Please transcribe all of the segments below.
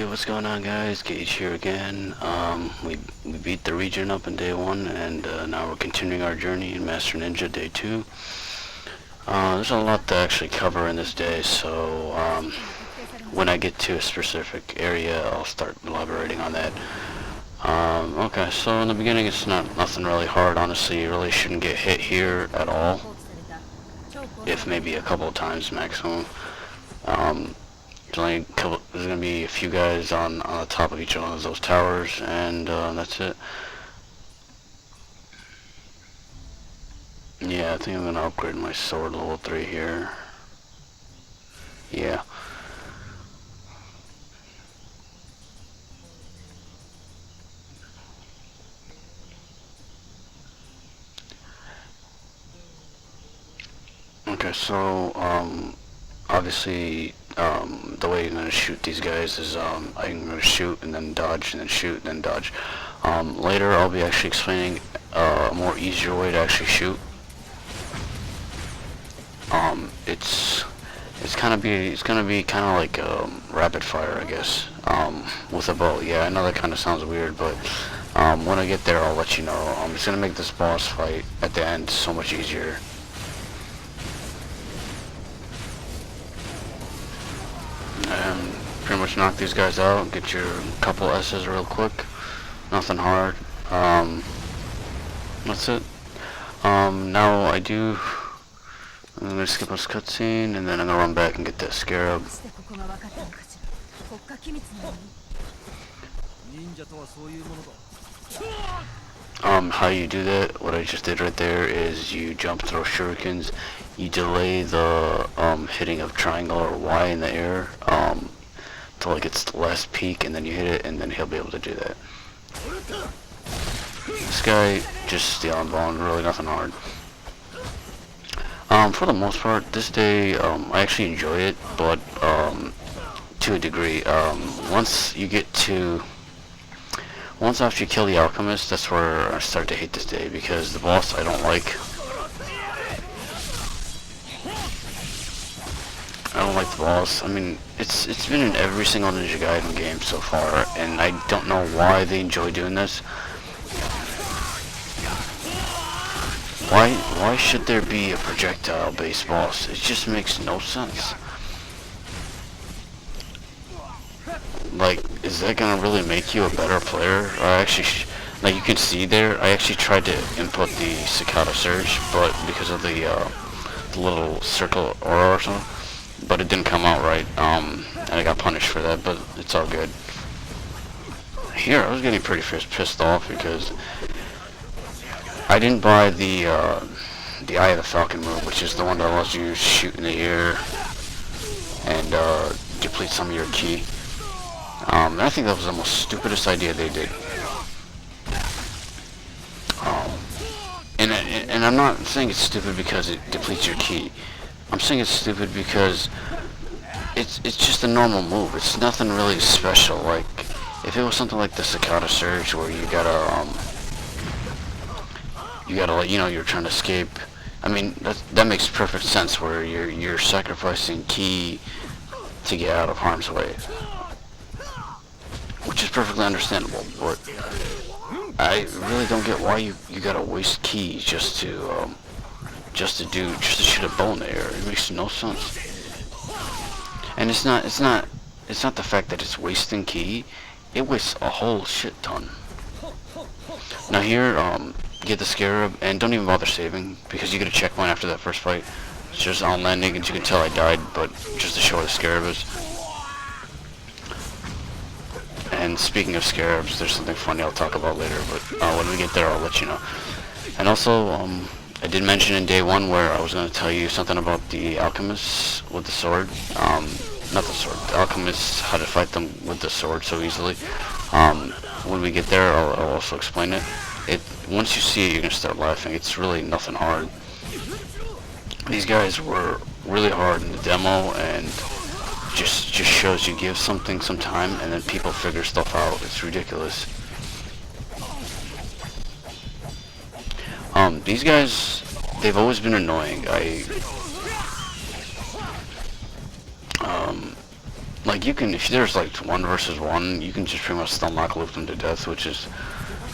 what's going on, guys? Gage here again. We beat the region up in day 1, and now we're continuing our journey in Master Ninja day 2. There's a lot to actually cover in this day, so when I get to a specific area, I'll start elaborating on that. Okay, so in the beginning, it's nothing really hard. Honestly, you really shouldn't get hit here at all, if maybe a couple of times maximum. There's gonna be a few guys on the top of each one of those towers, and that's it. Yeah, I think I'm gonna upgrade my sword level 3 here. Yeah. Okay, so obviously the way you're gonna shoot these guys is I'm gonna shoot and then dodge and then shoot and then dodge. Later I'll be actually explaining a more easier way to actually shoot. It's gonna be kind of like rapid fire, I guess, with a bow. Yeah, I know that kind of sounds weird, but when I get there, I'll let you know. It's gonna make this boss fight at the end so much easier. And pretty much knock these guys out. Get your couple S's real quick. Nothing hard. That's it. Now I'm gonna skip this cutscene, and then I'm gonna run back and get that Scarab. How you do that, what I just did right there, is you jump, throw shurikens, you delay the hitting of triangle or Y in the air till like it's the last peak, and then you hit it, and then he'll be able to do that. This guy, just stealing bone, really nothing hard. For the most part, this day, I actually enjoy it, but to a degree. Once after you kill the Alchemist, that's where I start to hate this day, because the boss I don't like. I don't like the boss. I mean, it's been in every single Ninja Gaiden game so far, and I don't know why they enjoy doing this. Why should there be a projectile-based boss? It just makes no sense. Like, is that gonna really make you a better player? Like you can see there, I actually tried to input the Cicada Surge, but because of the little circle aura or something, but it didn't come out right, and I got punished for that, but it's all good. Here, I was getting pretty pissed off because I didn't buy the Eye of the Falcon move, which is the one that allows you to shoot in the air and deplete some of your ki. And I think that was the most stupidest idea they did. And I'm not saying it's stupid because it depletes your ki. I'm saying it's stupid because it's just a normal move. It's nothing really special. Like, if it was something like the Cicada Surge, where you gotta you're trying to escape. I mean, that makes perfect sense, where you're sacrificing ki to get out of harm's way, which is perfectly understandable. But I really don't get why you gotta waste ki just to shoot a bow in the air. It makes no sense. And it's not the fact that it's wasting ki. It wastes a whole shit ton. Now here, get the Scarab, and don't even bother saving, because you get a checkpoint after that first fight. It's just on landing, and you can tell I died, but just to show where the Scarab is. And speaking of Scarabs, there's something funny I'll talk about later, but when we get there, I'll let you know. And also, I did mention in day 1 where I was going to tell you something about the Alchemists with the sword. Not the sword, the Alchemists, how to fight them with the sword so easily. When we get there, I'll also explain it. Once you see it, you're going to start laughing. It's really nothing hard. These guys were really hard in the demo, and just shows you give something some time, and then people figure stuff out. It's ridiculous. These guys, they've always been annoying. like you can, if there's like 1 versus 1, you can just pretty much stun lock loop them to death, which is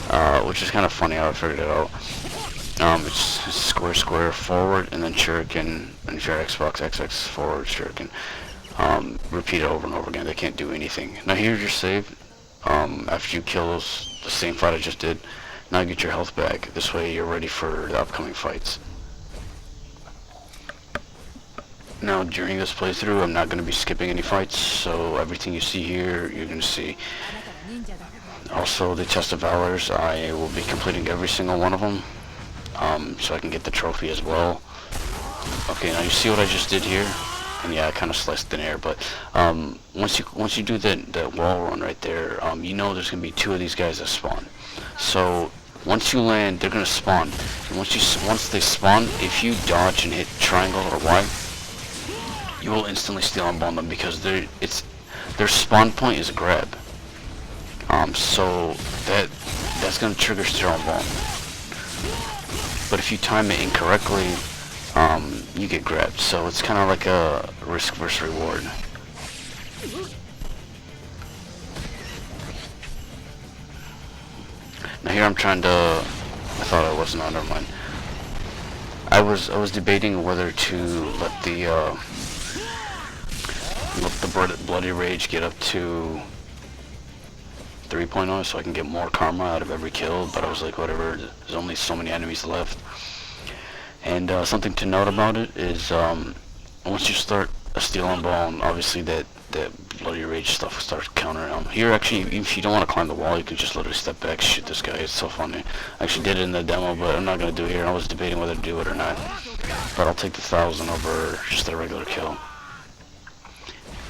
kind of funny how I figured it out. It's square, square, forward, and then shuriken, and if you're Xbox, XX, forward, shuriken. Repeat it over and over again. They can't do anything. Now here's your save. After you kill the same fight I just did, now you get your health back. This way you're ready for the upcoming fights. Now during this playthrough, I'm not going to be skipping any fights, so everything you see here, you're going to see. Also, the test of Valors, I will be completing every single one of them, so I can get the trophy as well. Okay, now you see what I just did here? And yeah, I kind of sliced in air, but once you do that wall run right there, you know there's going to be 2 of these guys that spawn. So once you land, they're going to spawn. And once they spawn, if you dodge and hit triangle or Y, you will instantly steal and bone them because their spawn point is a grab. So that's gonna trigger steal and bone. But if you time it incorrectly, you get grabbed. So it's kind of like a risk versus reward. Now here I'm trying to. I thought I wasn't on. Never mind. I was debating whether to let the bloody rage get up to 3.0 so I can get more karma out of every kill, but I was like, whatever, there's only so many enemies left. And something to note about it is once you start a steal and bone, obviously that bloody rage stuff starts countering. Here actually, if you don't want to climb the wall, you can just literally step back, shoot this guy. It's so funny. I actually did it in the demo, but I'm not going to do it here. I was debating whether to do it or not, but I'll take the 1,000 over just a regular kill.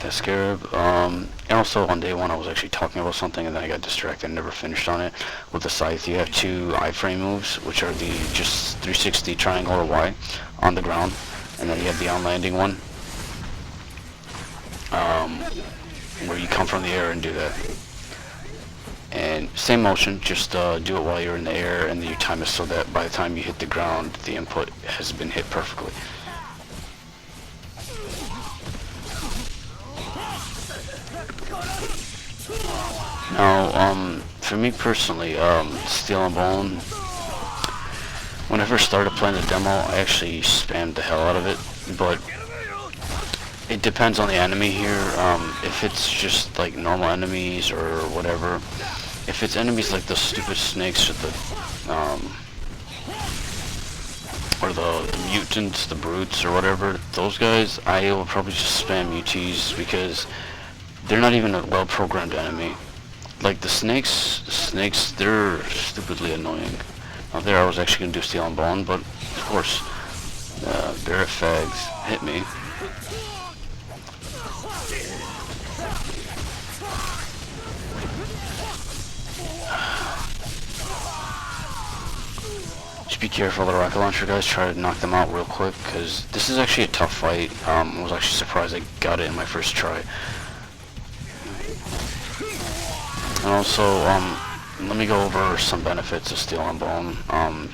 That Scarab, and also on day 1 I was actually talking about something and then I got distracted and never finished on it. With the scythe, you have 2 iframe moves, which are the just 360 triangle or Y on the ground, and then you have the on landing one, where you come from the air and do that. And same motion, just do it while you're in the air, and then you time it so that by the time you hit the ground, the input has been hit perfectly. Now, for me personally, Steel and Bone, when I first started playing the demo, I actually spammed the hell out of it, but it depends on the enemy here. If it's just like normal enemies or whatever, if it's enemies like the stupid snakes or the mutants, the brutes or whatever, those guys, I will probably just spam UTs because they're not even a well-programmed enemy. Like the snakes, they're stupidly annoying. Now there I was actually going to do Steel and Bone, but of course, Barrett Fags hit me. Just be careful of the rocket launcher guys, try to knock them out real quick, because this is actually a tough fight. I was actually surprised I got it in my first try. And also, let me go over some benefits of Steel and Bone,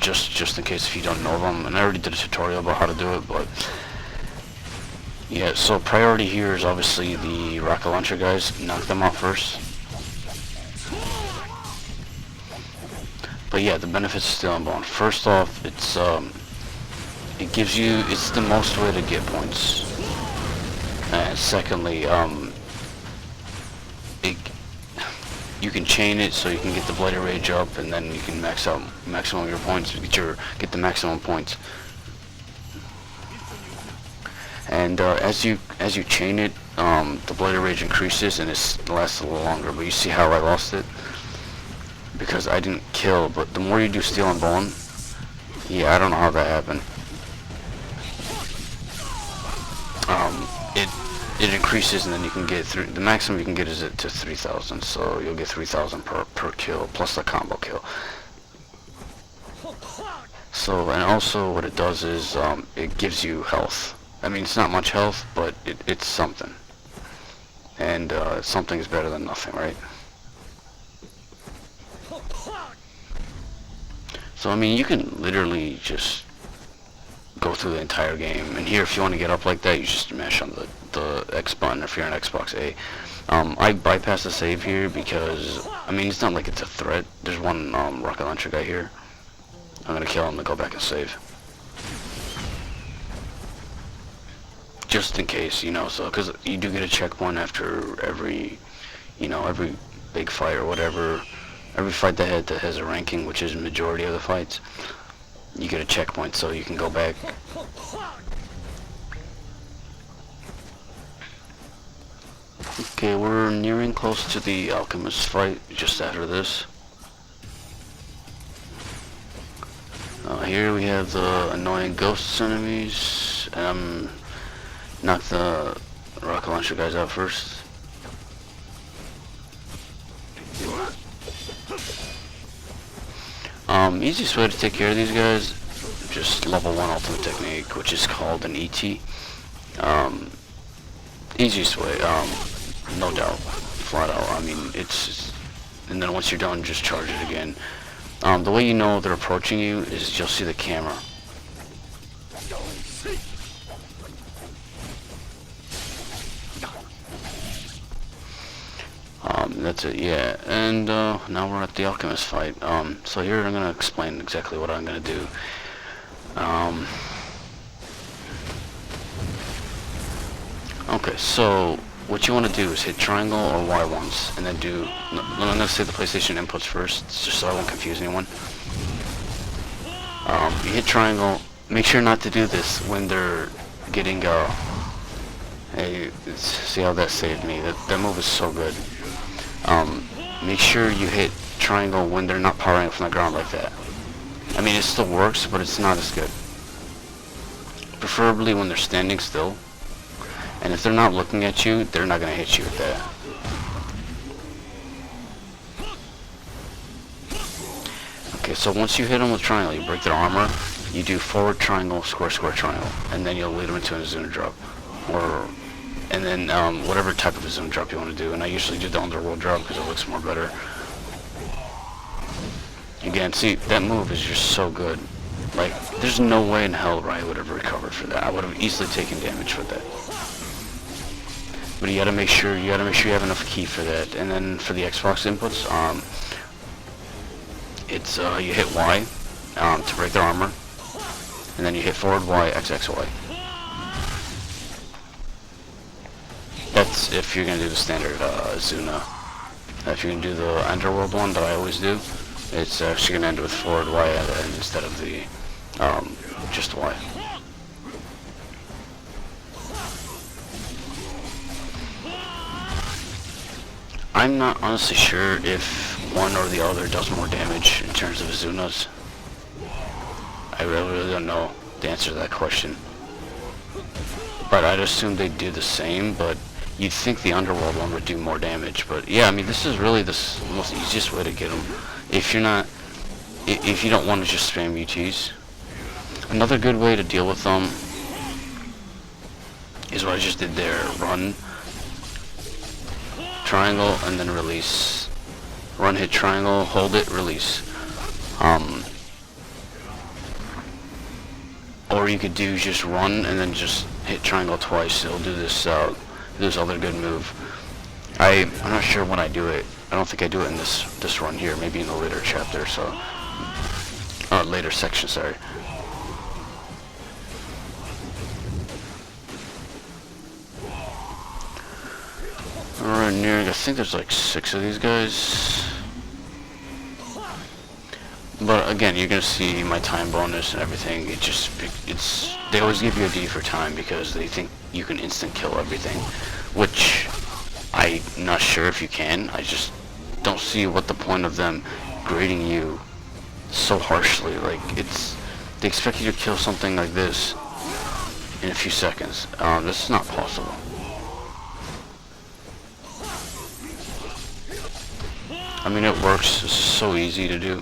just in case if you don't know them, and I already did a tutorial about how to do it, but yeah, so priority here is obviously the rocket launcher guys, knock them out first. But yeah, the benefits of Steel and Bone. First off, it's the most way to get points. And secondly, you can chain it so you can get the Bloody Rage up, and then you can maximum your points, get the maximum points. And as you chain it, the Bloody Rage increases and it lasts a little longer. But you see how I lost it? Because I didn't kill. But the more you do Steel and Bone, yeah, I don't know how that happened. It increases, and then you can get through. The maximum you can get is to 3,000. So you'll get 3,000 per kill plus a combo kill. So, and also what it does is it gives you health. I mean, it's not much health, but it's something. And something is better than nothing, right? So I mean, you can literally just go through the entire game. And here, if you want to get up like that, you just mash on the with the X button if you're on Xbox A. I bypass the save here because, I mean, it's not like it's a threat. There's one rocket launcher guy here. I'm gonna kill him and go back and save. Just in case, you know, so, because you do get a checkpoint after every, you know, every big fight or whatever. Every fight that has a ranking, which is the majority of the fights, you get a checkpoint so you can go back. Okay, we're nearing close to the Alchemist fight just after this. Here we have the annoying ghosts enemies, and I'm knock the rocket launcher guys out first. Easiest way to take care of these guys, just level 1 ultimate technique, which is called an ET. Easiest way, no doubt, flat out. I mean, it's, and then once you're done, just charge it again. The way you know they're approaching you is you'll see the camera. That's it, yeah. And now we're at the Alchemist fight. So here I'm gonna explain exactly what I'm gonna do. Okay, so what you want to do is hit triangle or Y once, and then do. I'm gonna say the PlayStation inputs first, just so I won't confuse anyone. You hit triangle. Make sure not to do this when they're getting. Hey, see how that saved me. That move is so good. Make sure you hit triangle when they're not powering up from the ground like that. I mean, it still works, but it's not as good. Preferably when they're standing still. And if they're not looking at you, they're not going to hit you with that. Okay, so once you hit them with triangle, you break their armor, you do forward triangle, square, square, triangle, and then you'll lead them into a Zuna drop. And then whatever type of a Zuna drop you want to do. And I usually do the underworld drop because it looks more better. Again, see, that move is just so good. Like, there's no way in hell I would have recovered for that. I would have easily taken damage for that. But you gotta make sure you have enough ki for that. And then for the Xbox inputs, it's you hit Y to break their armor, and then you hit forward Y, XXY. That's if you're gonna do the standard Zuna. If you're gonna do the underworld one that I always do, it's actually gonna end with forward Y at the end instead of the just Y. I'm not honestly sure if one or the other does more damage in terms of Zunas. I really don't know the answer to that question. But I'd assume they'd do the same, but you'd think the underworld one would do more damage. But yeah, I mean, this is really the most easiest way to get them. If you don't want to just spam UTs. Another good way to deal with them is what I just did there. Run, triangle, and then release. Run, hit triangle, hold it, release. Or you could do just run and then just hit triangle twice. It'll do this other good move. I'm not sure when I do it. I don't think I do it in this run here. Maybe in the later chapter. So, later section. Sorry. Alright, nearing. I think there's like 6 of these guys. But again, you're gonna see my time bonus and everything. They always give you a D for time because they think you can instant kill everything, which I'm not sure if you can. I just don't see what the point of them grading you so harshly. Like, they expect you to kill something like this in a few seconds. This is not possible. I mean, it works. It's so easy to do.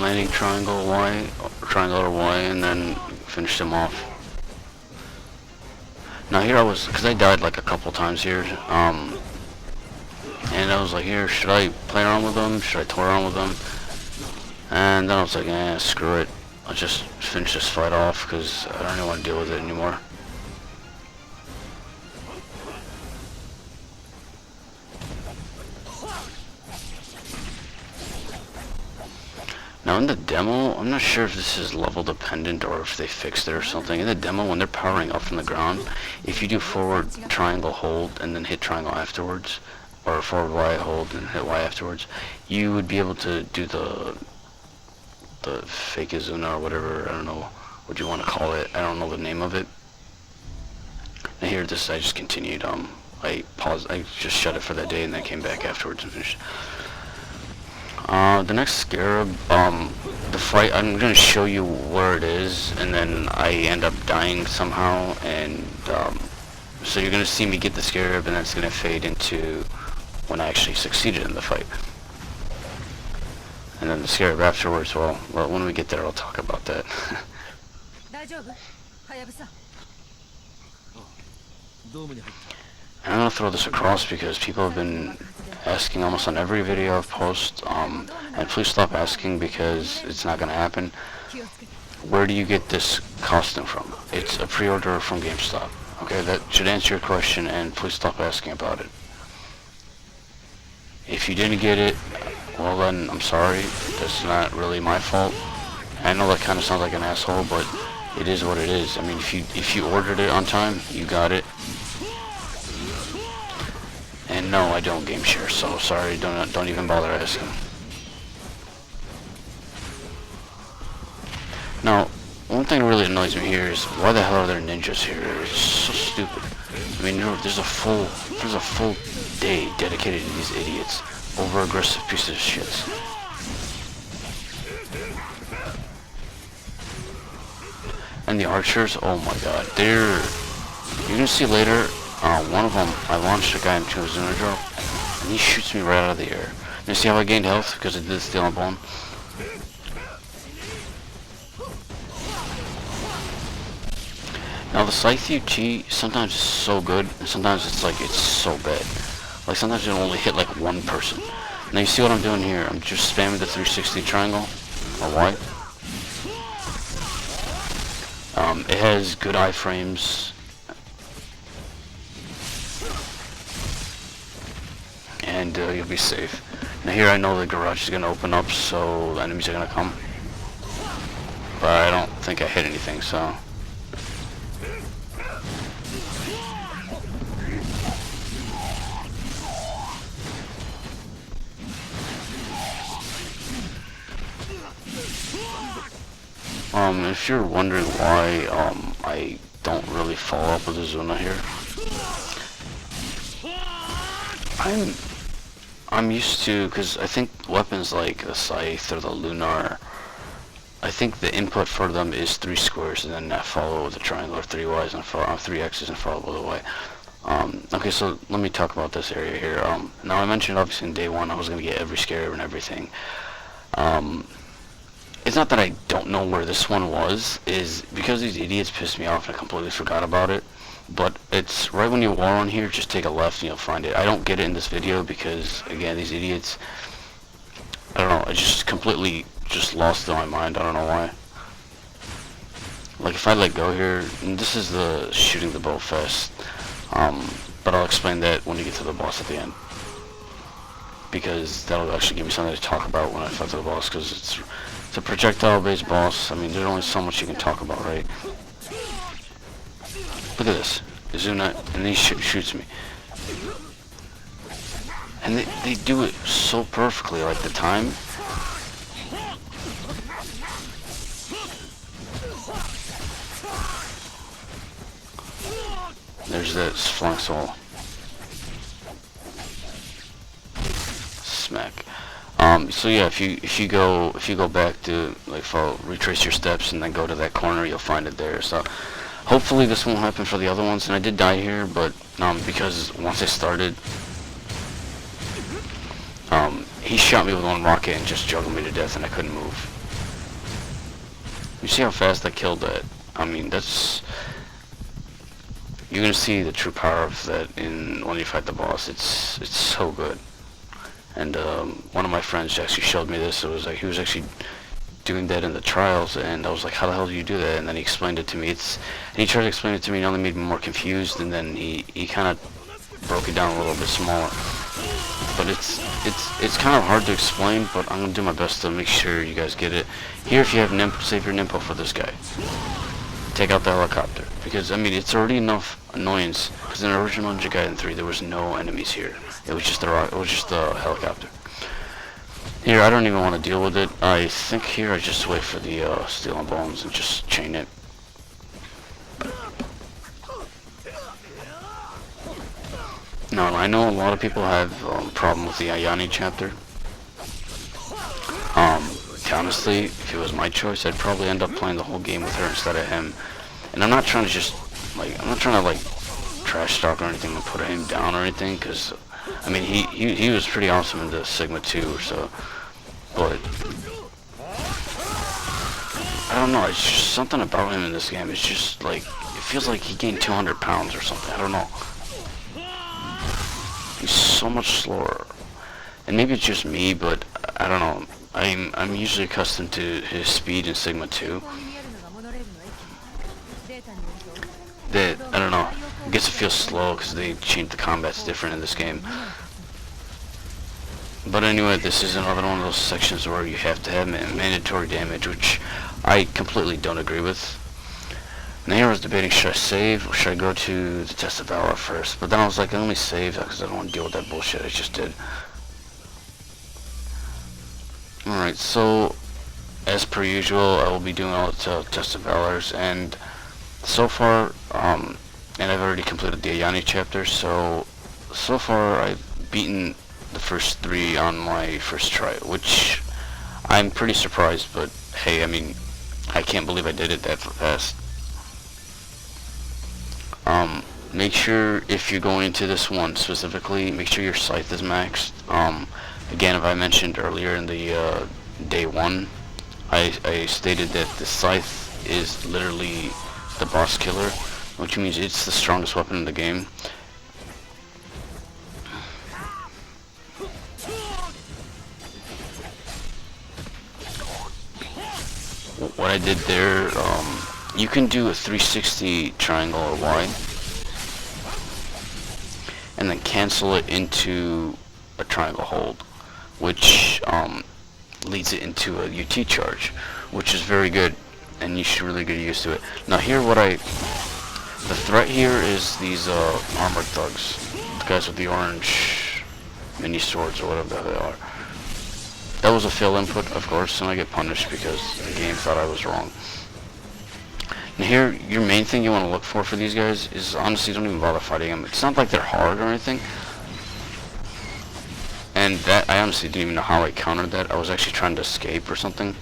Landing triangle Y, triangle or Y, and then finish them off. Now here because I died like a couple times here, and And I was like, here, should I play around with them? Should I toy around with them? And then I was like, screw it. I'll just finish this fight off because I don't even want to deal with it anymore. Now in the demo, I'm not sure if this is level dependent or if they fixed it or something. In the demo, when they're powering up from the ground, if you do forward triangle hold and then hit triangle afterwards, or forward Y hold and hit Y afterwards, you would be able to do the fake Izuna or whatever, I don't know what you want to call it. I don't know the name of it. And here, this I just continued. I paused. I just shut it for that day and then came back afterwards and finished. The next Scarab, the fight, I'm going to show you where it is, and then I end up dying somehow, and so you're going to see me get the Scarab, and that's going to fade into when I actually succeeded in the fight. And then the Scarab afterwards, well, when we get there, I'll talk about that. And I'm going to throw this across because people have been asking almost on every video I've posted, and please stop asking because it's not going to happen. Where do you get this costume from? It's a pre-order from GameStop. Okay, that should answer your question, and please stop asking about it. If you didn't get it, well then, I'm sorry. That's not really my fault. I know that kind of sounds like an asshole, but it is what it is. I mean, if you ordered it on time, you got it. And no, I don't game share, so sorry, don't even bother asking. Now, one thing that really annoys me here is why the hell are there ninjas here? It's so stupid. I mean, there's a full day dedicated to these idiots, over aggressive pieces of shit. And the archers, oh my god, you're gonna see later. One of them, I launched a guy into a Zuna drop, and he shoots me right out of the air. You see how I gained health because I did steal a bone? Now the Scythe UT sometimes is so good, and sometimes it's so bad. Like sometimes it'll only hit like one person. Now you see what I'm doing here? I'm just spamming the 360 triangle, or Y. It has good iframes. And you'll be safe. Now here I know the garage is going to open up, so the enemies are going to come. But I don't think I hit anything, so... if you're wondering why I don't really follow up with the Zuna here, I'm used to, because I think weapons like the Scythe or the Lunar, I think the input for them is 3 squares and then follow with a triangle, or 3 Ys and follow 3 X's and follow with a Y. Okay, so let me talk about this area here. Now I mentioned obviously in day 1 I was going to get every Scarab and everything. It's not that I don't know where this one was, is because these idiots pissed me off and I completely forgot about it. But it's right when you war on here, just take a left and you'll find it. I don't get it in this video because, again, these idiots, I don't know, I just completely just lost it in my mind. I don't know why. Like, if I let go here, and this is the shooting the bow fest, but I'll explain that when you get to the boss at the end. Because that'll actually give me something to talk about when I fight the boss, because it's a projectile-based boss. I mean, there's only so much you can talk about, right? Look at this. Izuna, and he shoots me. And they do it so perfectly, like the time. There's that flank soul. Smack. So yeah, if you go back to retrace your steps and then go to that corner, you'll find it there. So hopefully this won't happen for the other ones. And I did die here, but because once I started, he shot me with one rocket and just juggled me to death, and I couldn't move. You see how fast I killed that? I mean, you're gonna see the true power of that when you fight the boss. It's so good. And one of my friends actually showed me this. It was like he was actually doing that in the trials, and I was like, how the hell do you do that? And then he explained it to me. And he tried to explain it to me, and it only made me more confused, and then he kind of broke it down a little bit smaller. But it's kind of hard to explain, but I'm gonna do my best to make sure you guys get it. Here, if you have save your Nimpo for this guy. Take out the helicopter, because I mean it's already enough annoyance. Because in the original Ninja Gaiden 3, there was no enemies here. It was just the helicopter. Here, I don't even want to deal with it. I think here I just wait for the steel and bones and just chain it. Now, I know a lot of people have problem with the Ayane chapter. Honestly, if it was my choice, I'd probably end up playing the whole game with her instead of him. And I'm not trying to just, like, I'm not trying to, like, trash talk or anything and put him down or anything, because, I mean, he was pretty awesome in the Sigma 2 or so. But, I don't know, it's just something about him in this game. It's just, like, it feels like he gained 200 pounds or something. I don't know. He's so much slower. And maybe it's just me, but I don't know. I'm usually accustomed to his speed in Sigma 2. That, I don't know, it gets to feel slow because they changed the combats different in this game. But anyway, this is another one of those sections where you have to have mandatory damage, which I completely don't agree with. And here I was debating, should I save or should I go to the Test of Valor first? But then I was like, let me save because I don't want to deal with that bullshit I just did. Alright, so as per usual, I will be doing all the Test of Valors, and so far, and I've already completed the Ayane chapter, so far I've beaten the first 3 on my first try, which I'm pretty surprised, but hey, I mean, I can't believe I did it that fast. Make sure, if you're going into this one specifically, make sure your scythe is maxed. Again, if I mentioned earlier in the day 1, I stated that the scythe is literally the boss killer, which means it's the strongest weapon in the game. What I did there, you can do a 360 triangle or Y, and then cancel it into a triangle hold, which leads it into a UT charge, which is very good, and you should really get used to it. Now here, the threat here is these armored thugs, the guys with the orange mini swords or whatever the hell they are. That was a fail input, of course, and I get punished because the game thought I was wrong. And here, your main thing you want to look for these guys is, honestly, don't even bother fighting them. It's not like they're hard or anything. And that, I honestly didn't even know how I countered that. I was actually trying to escape or something.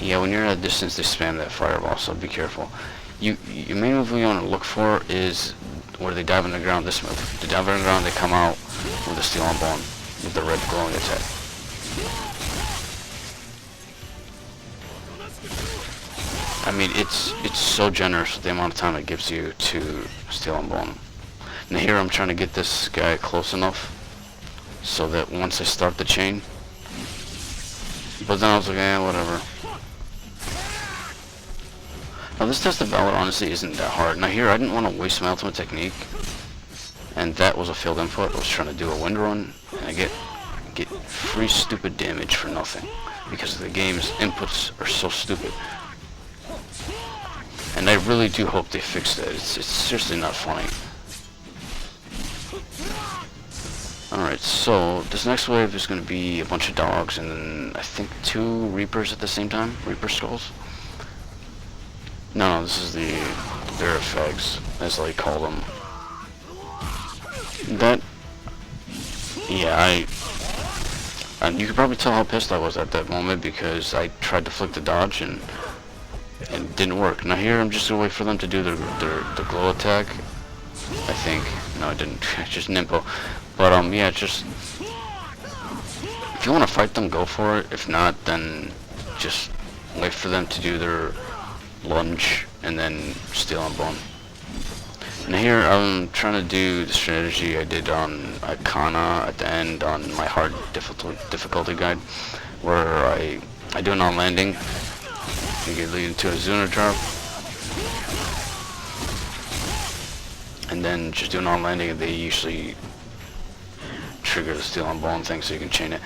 Yeah, when you're at a distance, they spam that fireball, so be careful. Your main move you want to look for is where they dive on the ground. This move. They dive on the ground, they come out with a steel and bone, with the red glowing attack. I mean, it's so generous with the amount of time it gives you to steel and bone. Now here I'm trying to get this guy close enough so that once I start the chain, but then I was like, eh, whatever. Now this Test of Valor honestly isn't that hard. Now here I didn't want to waste my ultimate technique, and that was a failed input. I was trying to do a wind run, and I get free stupid damage for nothing because the game's inputs are so stupid. And I really do hope they fix that. It's seriously not funny. Alright, so this next wave is going to be a bunch of dogs and then I think 2 Reapers at the same time. Reaper skulls. No, this is the Verifags, as they call them. That, yeah, and you can probably tell how pissed I was at that moment because I tried to flick the dodge and it didn't work. Now here I'm just gonna wait for them to do their glow attack. I think. No, it didn't. Just Nimpo. But yeah, just if you want to fight them, go for it. If not, then just wait for them to do their lunge and then steel and bone. Now here I'm trying to do the strategy I did on Icona at the end on my hard difficulty guide, where I do an on landing, you get lead into a Zuna drop, and then just do an on landing, and they usually trigger the steel on bone thing so you can chain it.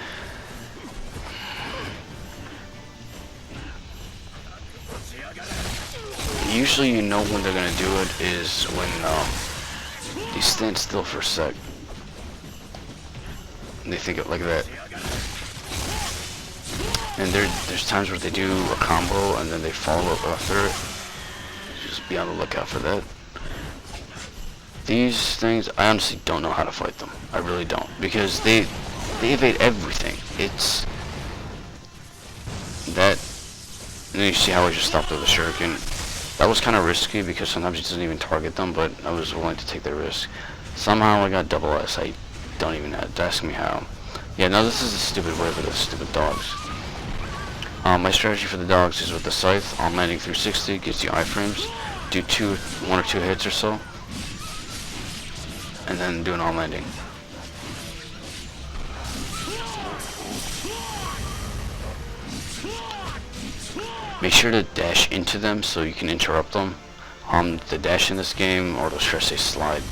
Usually you know when they're gonna do it is when you stand still for a sec. And they think it like that. And there's times where they do a combo and then they follow up after it. Just be on the lookout for that. These things, I honestly don't know how to fight them. I really don't. Because they evade everything. It's that, and then you see how I just stopped with the shuriken. That was kind of risky because sometimes it doesn't even target them, but I was willing to take the risk. Somehow I got double S. I don't even know. Ask me how. Yeah, no, this is a stupid way for the stupid dogs. My strategy for the dogs is with the scythe, on landing 360, gives you iframes. Do 1 or 2 hits or so, and then do an on landing. Make sure to dash into them so you can interrupt them. The dash in this game, or should I say slide,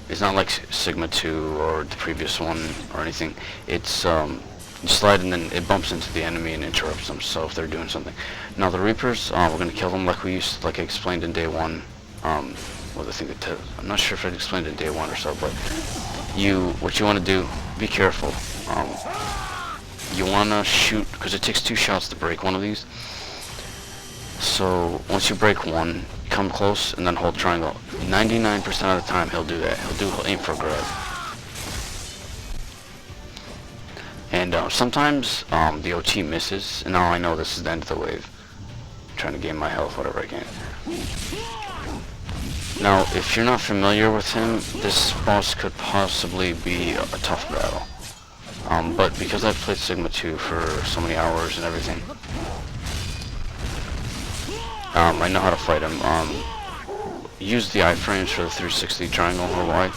it's not like Sigma 2 or the previous one or anything. It's you slide and then it bumps into the enemy and interrupts them, so if they're doing something. Now the Reapers, we're going to kill them like I explained in day 1. Well, I think I'm not sure if I explained it in day 1 or so, but what you want to do, be careful. You want to shoot, because it takes 2 shots to break one of these. So once you break one, come close and then hold triangle. 99% of the time he'll do that. He'll aim for a grab. And sometimes the OT misses, and now I know this is the end of the wave. I'm trying to gain my health, whatever I can. Now, if you're not familiar with him, this boss could possibly be a tough battle. But because I've played Sigma 2 for so many hours and everything, I know how to fight him. Use the iframes for the 360 triangle or Y,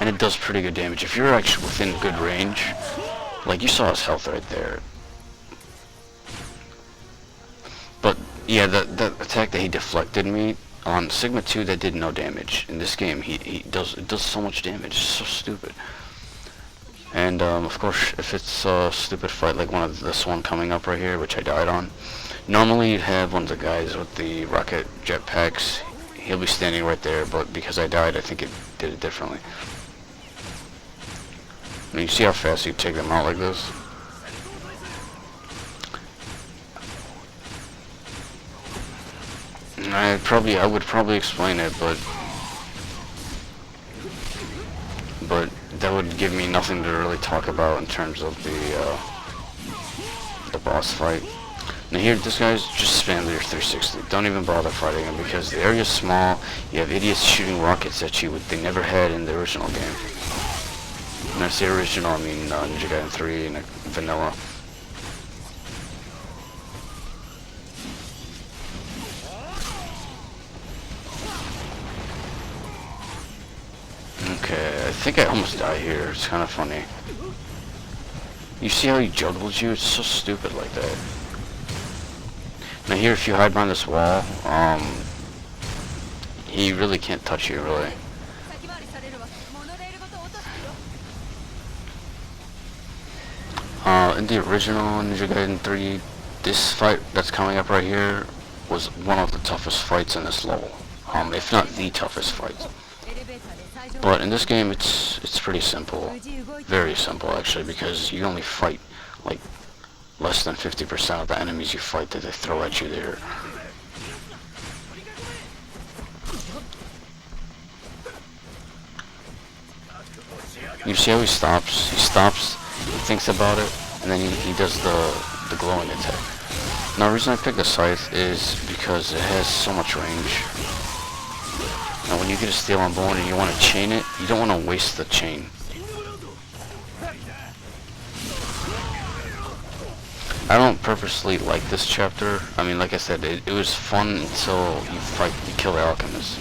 and it does pretty good damage. If you're actually within good range, like you saw his health right there. But yeah, that attack that he deflected me, on Sigma 2 that did no damage. In this game, it does so much damage. It's so stupid. And of course, if it's a stupid fight like this one coming up right here, which I died on, normally you'd have one of the guys with the rocket jetpacks. He'll be standing right there, but because I died, I think it did it differently. I mean, you see how fast you take them out like this? I would probably explain it, but that would give me nothing to really talk about in terms of the boss fight. Now here, this guy's just spam your 360. Don't even bother fighting him because the area's small. You have idiots shooting rockets at you, which they never had in the original game. When I say original, I mean Ninja Gaiden 3 and vanilla. Okay, I think I almost died here. It's kind of funny. You see how he juggled you? It's so stupid like that. Now here, if you hide behind this wall, he really can't touch you, really. In the original Ninja Gaiden 3, this fight that's coming up right here was one of the toughest fights in this level. If not the toughest fight. But in this game, it's pretty simple. Very simple, actually, because you only fight, like, less than 50% of the enemies you fight that they throw at you there. You see how he stops? He stops, he thinks about it, and then he does the glowing attack. Now, the reason I picked the scythe is because it has so much range. Now, when you get a steel on bone and you want to chain it, you don't want to waste the chain. I don't purposely like this chapter. I mean, like I said, it was fun until you kill the Alchemist.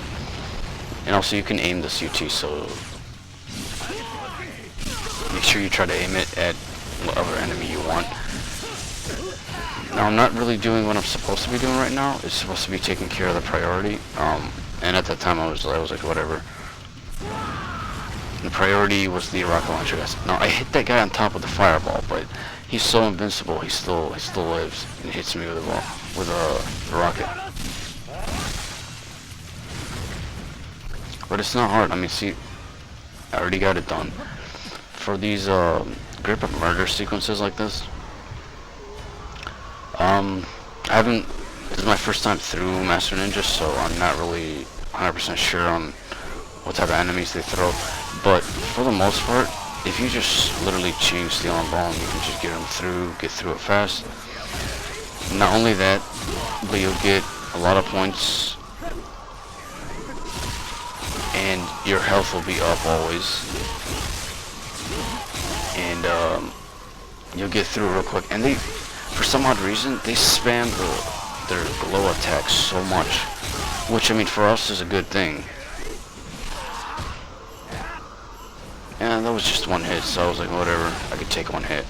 And also you can aim this UT, so make sure you try to aim it at whatever enemy you want. Now I'm not really doing what I'm supposed to be doing right now. It's supposed to be taking care of the priority. And at that time I was like, whatever. The priority was the rocket launcher guys. Now I hit that guy on top of the fireball, but he's so invincible. He still lives and hits me with a rocket. But it's not hard. I mean, see, I already got it done. For these grip of murder sequences like this, this is my first time through Master Ninja, so I'm not really 100% sure on what type of enemies they throw. But for the most part, if you just literally change Steel and Bone, you can just get through it fast. Not only that, but you'll get a lot of points, and your health will be up always. And you'll get through real quick. And they, for some odd reason, they spam their glow attacks so much, which I mean for us is a good thing. And that was just one hit, so I was like, whatever, I could take one hit.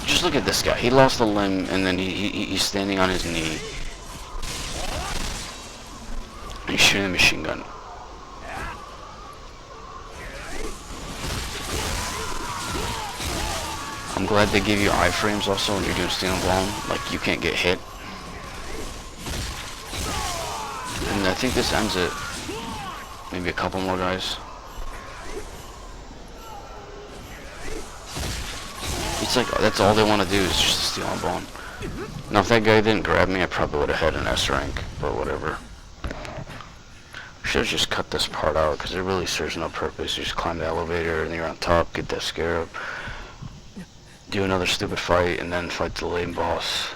Just look at this guy. He lost a limb, and then he's standing on his knee. He's shooting a machine gun. I'm glad they give you iframes also when you're doing Steel and Bone. Like, you can't get hit. And I think this ends it. Maybe a couple more guys. It's like, that's all they want to do is just Steel and Bone. Now, if that guy didn't grab me, I probably would have had an S rank, but whatever. Should have just cut this part out, because it really serves no purpose. You just climb the elevator, and you're on top, get that Scarab, do another stupid fight, and then fight the lame boss.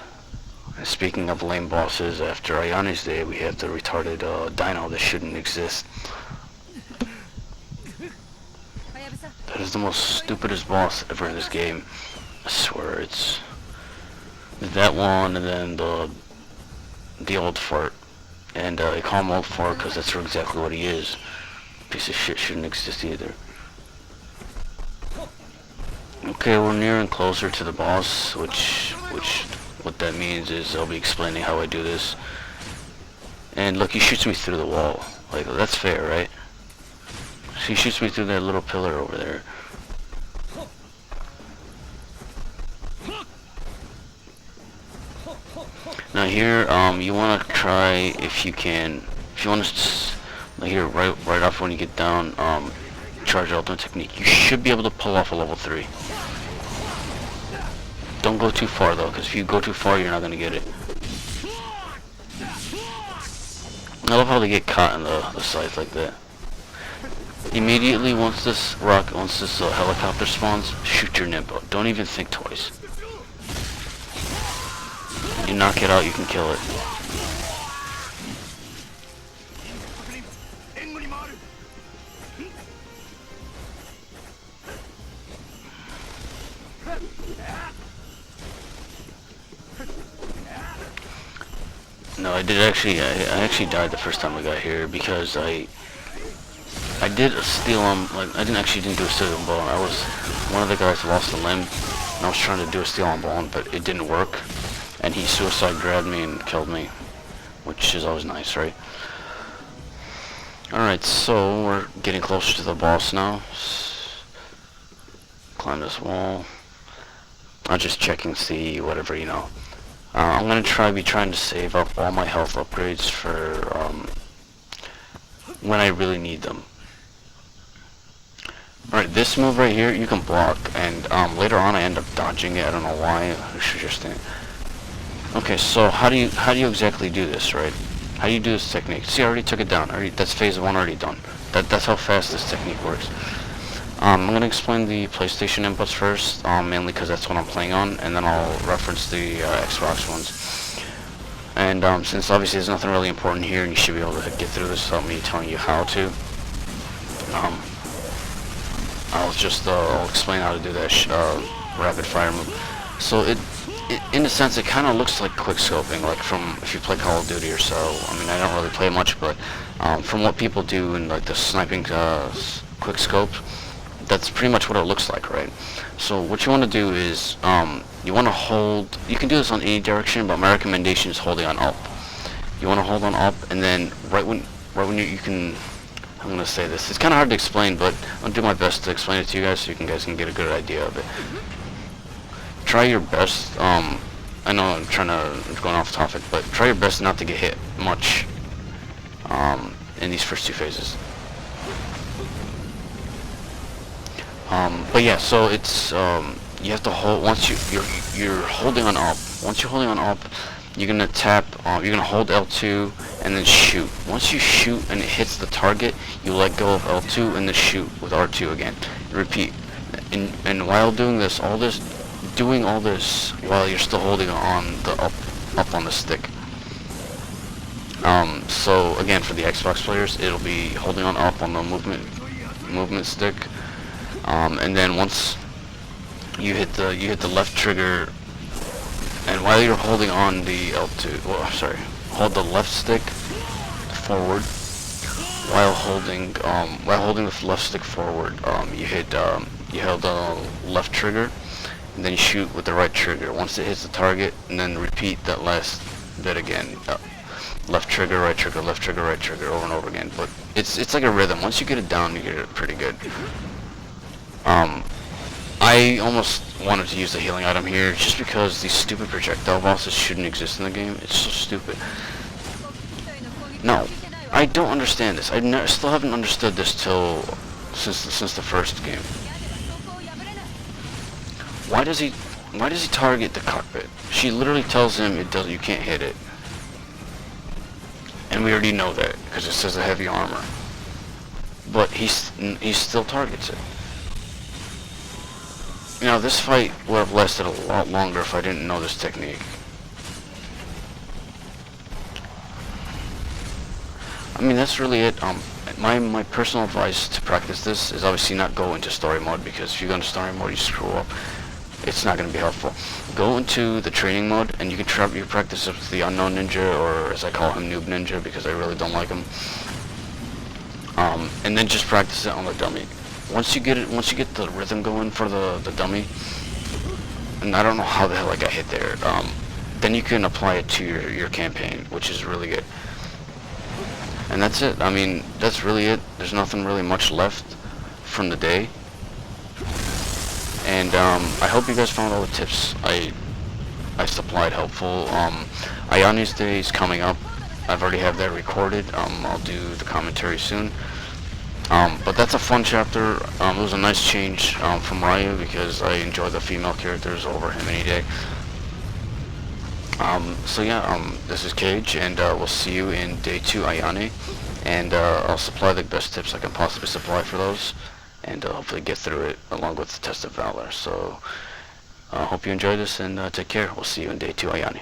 And speaking of lame bosses, after Ayane's day, we have the retarded dino that shouldn't exist. That is the most stupidest boss ever in this game. I swear, it's that one, and then the old fart. And I call him old fart because that's exactly what he is. Piece of shit shouldn't exist either. Okay, we're nearing closer to the boss, which what that means is I'll be explaining how I do this. And look, he shoots me through the wall. Like, that's fair, right? He shoots me through that little pillar over there. Now here, you want to try, if you want to, here, right off when you get down, charge ultimate technique. You should be able to pull off a level 3. Don't go too far though, because if you go too far, you're not going to get it. I love how they get caught in the sides like that. Immediately once this helicopter spawns, shoot your Nimbo. Don't even think twice. You knock it out, you can kill it. No, I actually died the first time I got here because I did steal him. Like, I didn't do a Steel and Bone. I was one of the guys who lost a limb, and I was trying to do a Steel and Bone, but it didn't work. And he suicide grabbed me and killed me, which is always nice, right? Alright, so we're getting closer to the boss now. Climb this wall. I'm just checking, see, whatever, you know. I'm gonna be trying to save up all my health upgrades for when I really need them. Alright, this move right here, you can block, and later on I end up dodging it. I don't know why. It's interesting. Okay, so how do you exactly do this, right? How do you do this technique? See, I already took it down. That's phase 1 already done. That's how fast this technique works. I'm gonna explain the PlayStation inputs first, mainly because that's what I'm playing on, and then I'll reference the Xbox ones. And since obviously there's nothing really important here, and you should be able to get through this without me telling you how to, I'll explain how to do that rapid fire move. So in a sense, it kind of looks like quick scoping, like from if you play Call of Duty or so. I mean, I don't really play much, but from what people do in like the sniping quick scope, that's pretty much what it looks like, right? So what you want to do is you want to hold. You can do this on any direction, but my recommendation is holding on up. You want to hold on up, and then right when you can. I'm gonna say this. It's kind of hard to explain, but I'll do my best to explain it to you guys so you guys can get a good idea of it. Try your best. I know I'm going off topic, but try your best not to get hit much in these first two phases. But yeah, so it's you have to hold once you're holding on up. Once you're holding on up, you're gonna tap. You're gonna hold L2 and then shoot. Once you shoot and it hits the target, you let go of L2 and then shoot with R2 again. Repeat. And while doing this, doing all this while you're still holding on the up on the stick. So again, for the Xbox players, it'll be holding on up on the movement stick. And then once you hit the left trigger, and while you're holding on the L2, well, sorry, hold the left stick forward. While holding the left stick forward, you held the left trigger, and then you shoot with the right trigger. Once it hits the target, and then repeat that last bit again. Left trigger, right trigger, left trigger, right trigger, over and over again. But it's like a rhythm. Once you get it down, you get it pretty good. I almost wanted to use the healing item here just because these stupid projectile bosses shouldn't exist in the game. It's so stupid. No, I don't understand this. I still haven't understood this since the first game. Why does he target the cockpit? She literally tells him you can't hit it. And we already know that because it says a heavy armor. But he still targets it. You know, this fight would have lasted a lot longer if I didn't know this technique. I mean, that's really it. My personal advice to practice this is obviously not go into story mode, because if you go into story mode, you screw up. It's not going to be helpful. Go into the training mode, and you can practice it with the unknown ninja, or as I call him, noob ninja, because I really don't like him. And then just practice it on the dummy. Once you get the rhythm going for the dummy, and I don't know how the hell I got hit there, then you can apply it to your campaign, which is really good. And that's it. I mean, that's really it. There's nothing really much left from the day. And I hope you guys found all the tips I supplied helpful. Ayane's day is coming up. I've already have that recorded. I'll do the commentary soon. But that's a fun chapter. It was a nice change from Ryu, because I enjoy the female characters over him any day. So yeah, this is Cage, and we'll see you in day 2 Ayane, and I'll supply the best tips I can possibly supply for those, and hopefully get through it along with the test of Valor. So hope you enjoyed this, and take care. We'll see you in day 2 Ayane.